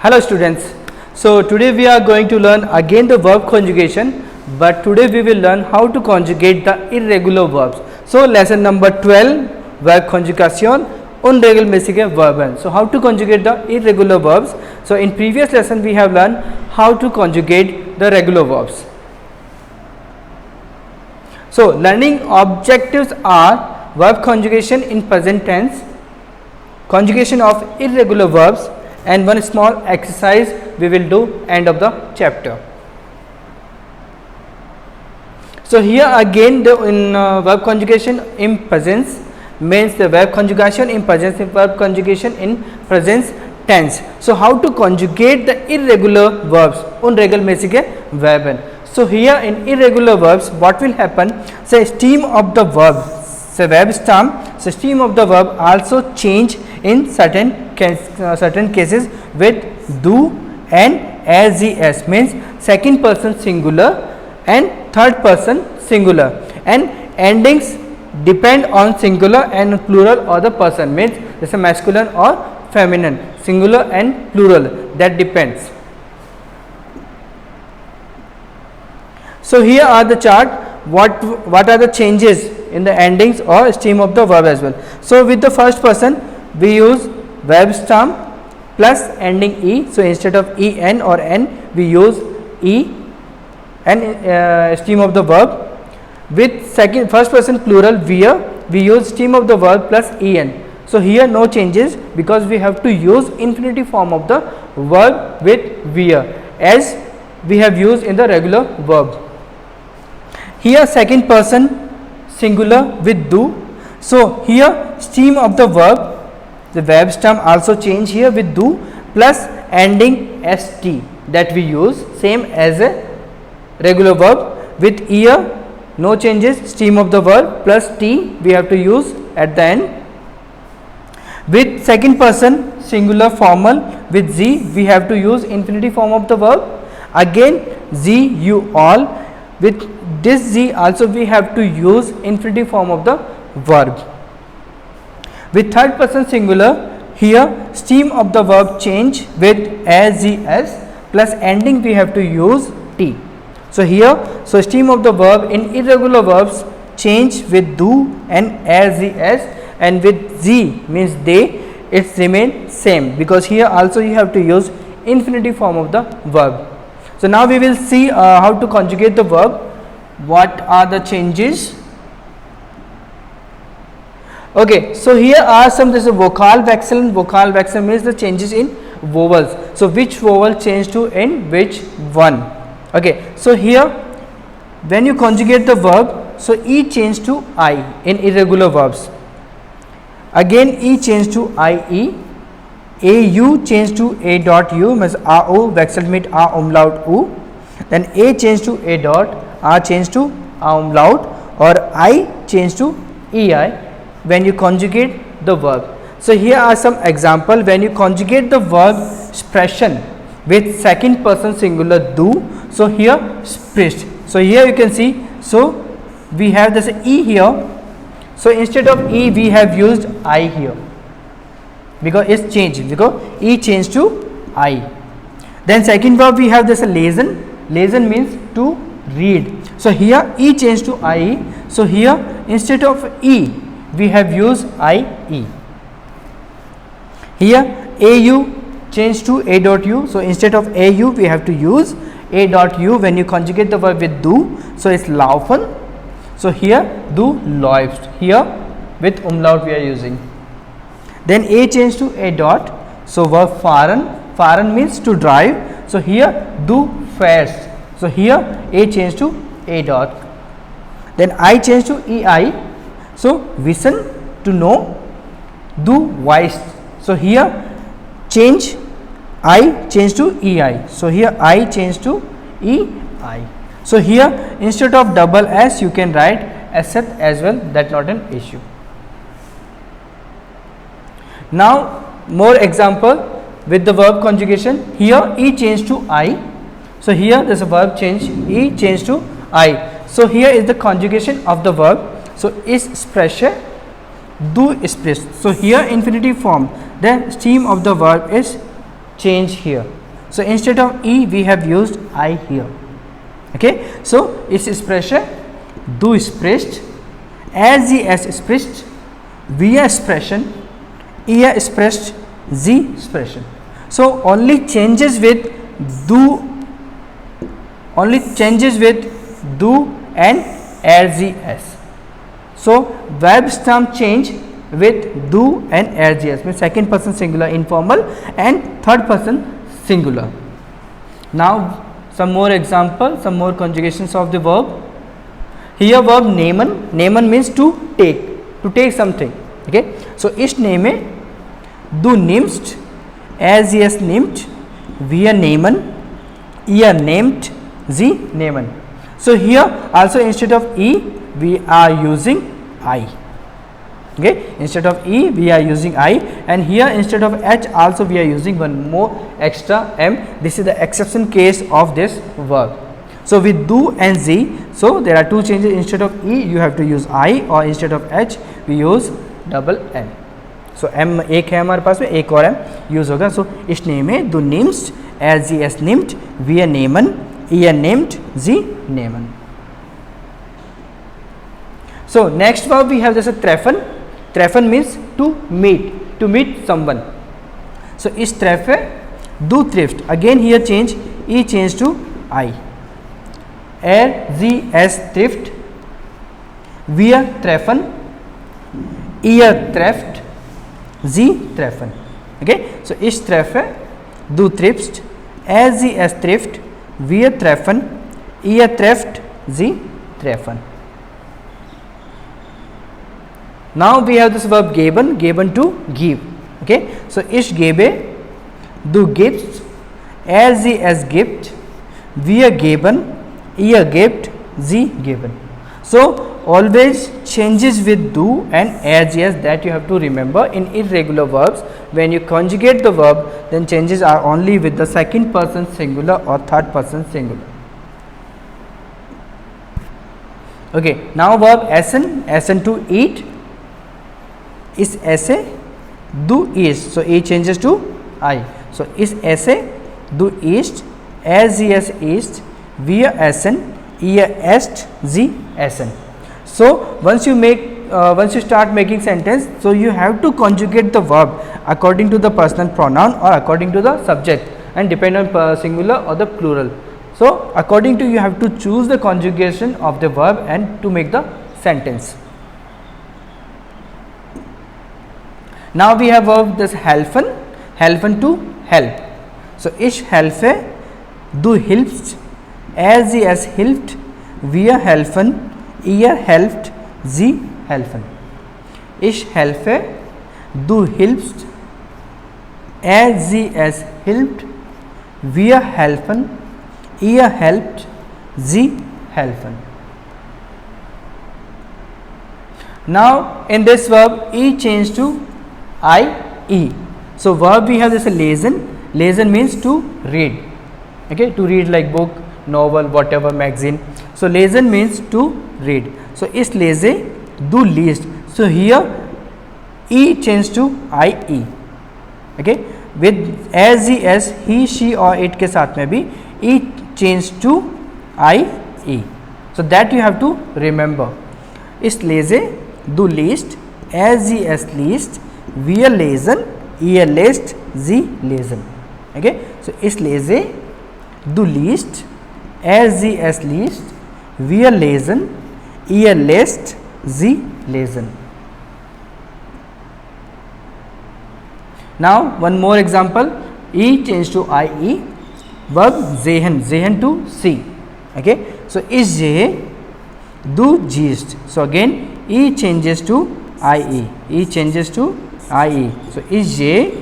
Hello students. So today we are going to learn again the verb conjugation, but today we will learn how to conjugate the irregular verbs. So lesson number 12, verb conjugation, unregelmäßige Verben. So how to conjugate the irregular verbs. So in previous lesson we have learned how to conjugate the regular verbs. So learning objectives are verb conjugation in present tense, conjugation of irregular verbs, and one small exercise we will do end of the chapter. So here again the verb conjugation in presence means the verb conjugation in presence, verb conjugation in present tense. So how to conjugate the irregular verbs, unregelmäßige Verben. So here in irregular verbs what will happen, say stem of the verb, say verb stem, so stem of the verb also change in certain cases with do and as, means second person singular and third person singular, and endings depend on singular and plural or the person, means this is masculine or feminine, singular and plural, that depends. So here are the chart, what are the changes in the endings or stem of the verb as well. So with the first person we use verb stem plus ending e, so instead of en or n we use e and stem of the verb. With first person plural we use stem of the verb plus en. So here no changes because we have to use infinitive form of the verb with were as we have used in the regular verb. Here second person singular with do, so here stem of the verb, the verb stem also change here with do plus ending st that we use same as a regular verb. With ear no changes, stem of the verb plus t we have to use at the end. With second person singular formal with z we have to use infinitive form of the verb, again z you all, with this z also we have to use infinitive form of the verb. With third person singular here stem of the verb change with as plus ending we have to use t. So here so stem of the verb in irregular verbs change with do and as, and with z means they, it remain same because here also you have to use infinitive form of the verb. So now we will see how to conjugate the verb. What are the changes? Okay, so here are some, this is vocal vexel, and vocal vexel means the changes in vowels. So which vowel change to in which one? Okay, so here when you conjugate the verb, so e change to I in irregular verbs, again e change to ie, au change to a dot u means ao vexel meet a umlaut u, then a change to a dot, a change to a umlaut, or I change to ei when you conjugate the verb. So here are some example when you conjugate the verb expression with second person singular do. So here spricht. So here you can see, so we have this e here, so instead of e we have used I here because it's changed, because e changed to I. Then second verb we have this lesen, lesen means to read. So here e changed to I, so here instead of e we have used ie. Here au changed to a dot u, so instead of au we have to use a dot u when you conjugate the verb with do, so it's laufen. So here do läuft, here with umlaut we are using. Then a changed to a dot, so verb fahren, fahren means to drive, so here du fährst, so here a changed to a dot. Then I changed to ei, so wissen to know, du weißt, so here change I change to ei, so here I change to ei. So here instead of double s you can write sh as well, that's not an issue. Now more example with the verb conjugation. Here e change to I, so here there is a verb change, e change to I. So here is the conjugation of the verb. So is spreche, du sprichst. So here infinitive form, then stem of the verb is change here. So instead of E we have used I here. Okay, so इस expression du spricht, sie es spricht, wir sprechen, ihr spricht, sie sprechen. So only changes with du and RGS. So verb stem change with do and RGS, means second person singular informal and third person singular. Now some more example, some more conjugations of the verb. Here verb nehmen, nehmen means to take something. Okay, so ich nehme, du nimmst, RGS nimmt, wir nehmen, ihr nehmt, sie nehmen. So here also instead of E we are using I. Okay, instead of E we are using I, and here instead of H also we are using one more extra M. This is the exception case of this verb. So with do and Z, so there are two changes. Instead of E you have to use I, or instead of H we use double M. So M एक है हमारे पास में, एक और M use होगा. So ich nehme, du nimmst, sie es nimmt, wir nehmen, ihr nehmt, sie nehmen. So next verb we have this treffen. Treffen means to meet someone. So ich treffe, du triffst. Again here change, E change to I. Sie es trifft, wir treffen, ihr trefft, sie treffen. Okay, so ich treffe, du triffst, sie es trifft, wir treffen, ihr trefft, sie treffen. Now we have this verb geben, geben to give. Okay, so ich gebe, du gibst, sie es gibt, wir geben, ihr gebt, sie geben. So always changes with do and RGS, that you have to remember in irregular verbs. When you conjugate the verb, then changes are only with the second person singular or third person singular. Okay, now verb essen to eat. Is esse, du isst. So E changes to I. So is esse, du isst, sie es isst, wir essen, ihr esst, sie essen. So once you start making sentence, so you have to conjugate the verb according to the personal pronoun or according to the subject, and depend on singular or the plural. So according to, you have to choose the conjugation of the verb and to make the sentence. Now we have verb this helfen, helfen to help. So ich helfe, du hilfst, sie es hilft, wir helfen, ihr helft, sie helfen. Ich helfe, du hilfst, sie es hilft, wir helfen, ihr helft, sie helfen. Now in this verb E change to I-E. So verb we have this lesen. Lesen means to read. Okay, to read like book, novel, whatever, magazine. So lesen means to read. So ich lese, du liest. So here E change to I-E. Okay, with as, he, she और it के साथ में भी E change to I-E. So that you have to remember. Ich lese, du liest, sie es liest, wir lesen, ihr lest, sie lesen. Okay, so ich lese, du liest, sie es liest, wir lesen, ihr lest, sie lesen. Now one more example, E change to I-E, verb sehen, sehen to see. Okay, so ich sehe, du siehst. So again E changes to I-E, E changes to I-E. So ich sehe,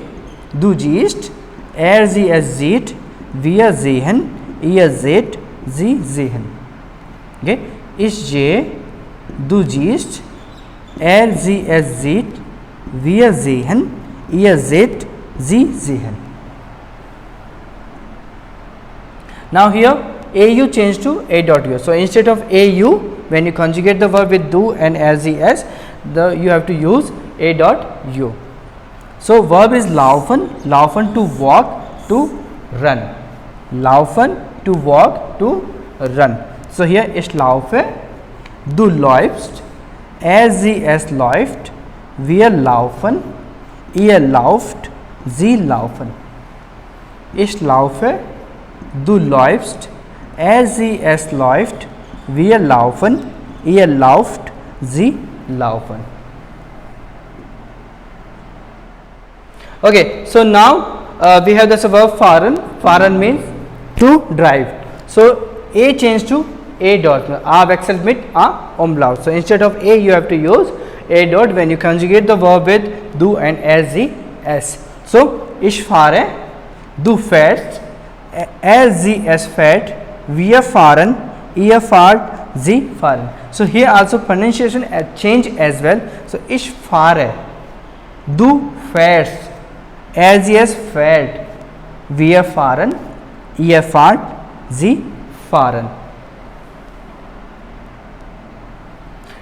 du siehst, sie es sieht, wir sehen, ihr seht, sie sehen. Okay, ich sehe, du siehst, sie es sieht, wir sehen, ihr seht, sie sehen. Now here AU change to A.U. So instead of AU, when you conjugate the verb with do and as, you have to use A.U. So verb is laufen, laufen to to run. Laufen, to walk, to run. So here ich laufe, du läufst, es läuft, wir laufen, ihr lauft, sie laufen. Ich laufe, du läufst, es läuft, wir laufen, ihr lauft, sie laufen. Okay, so now we have this verb fahren. Fahren means to drive. So a changed to a dot. A wechselt mit a umlaut. So instead of a, you have to use a dot when you conjugate the verb with du and s. So ich fahre, du fährst, es fährt, wir fahren, ihr fahrt, sie fahren. So here also pronunciation change as well. So ich fahre, du fährst, es fährt, wir fahren, ihr fahrt, sie fahren.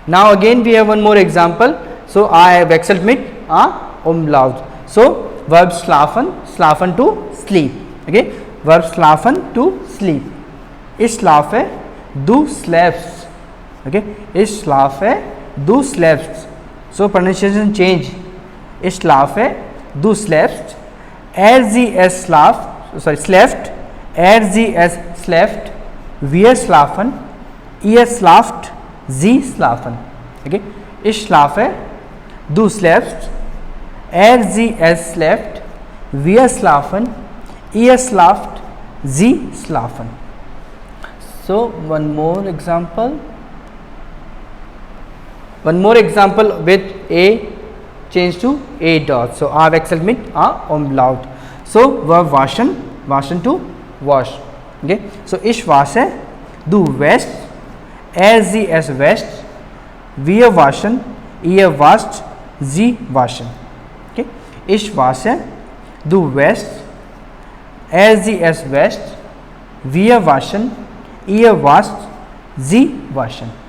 Now again we have one more example. So I wechselt mit a umlaut. So verb schlafen, schlafen to sleep. Okay, verb schlafen to sleep. Ich schlafe, du schläfst. Okay, ich schlafe, du schläfst. So pronunciation change. Ich schlafe, du schläfst, es schläft, es schläft, wir schlafen, ihr schlaft, sie schlafen. Okay, ich schlafe, du schläfst, es schläft, wir schlafen, ihr schlaft, sie schlafen. So one more example with a change to a dot. So a wechselt mit a umlaut. So verb waschen, waschen to wash. Okay, so ich wasche, du wäschst, es wäscht, wir waschen, ihr wascht, sie waschen. Okay, ich wasche, du wäschst, es wäscht, wir waschen, ihr wascht, sie waschen.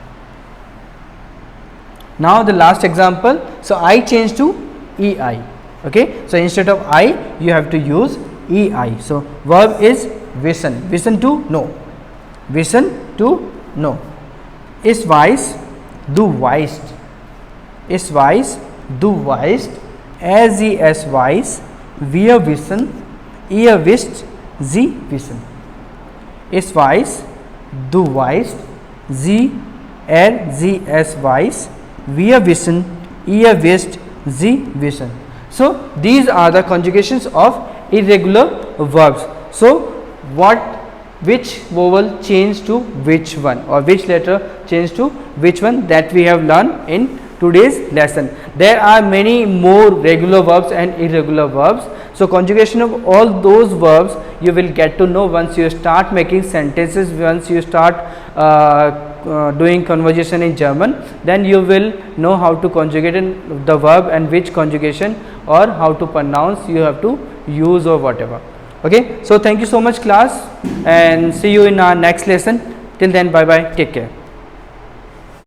Now the last example. So I change to ei. Okay, so instead of I, you have to use ei. So verb is wissen, wissen to know, wissen to know. Ich weiß, du weißt, ich weiß, du weißt, es weiß, wir wissen, ihr wisst, sie wissen. Ich weiß, du weißt, sie es weiß, wir wissen, ihr wisst, sie wissen. So these are the conjugations of irregular verbs. So which vowel change to which one, or which letter change to which one, that we have learned in today's lesson. There are many more regular verbs and irregular verbs. So conjugation of all those verbs you will get to know once you start making sentences, once you start doing conversation in German. Then you will know how to conjugate the verb and which conjugation or how to pronounce you have to use or whatever. Okay, so thank you so much class, and see you in our next lesson. Till then, bye bye, take care.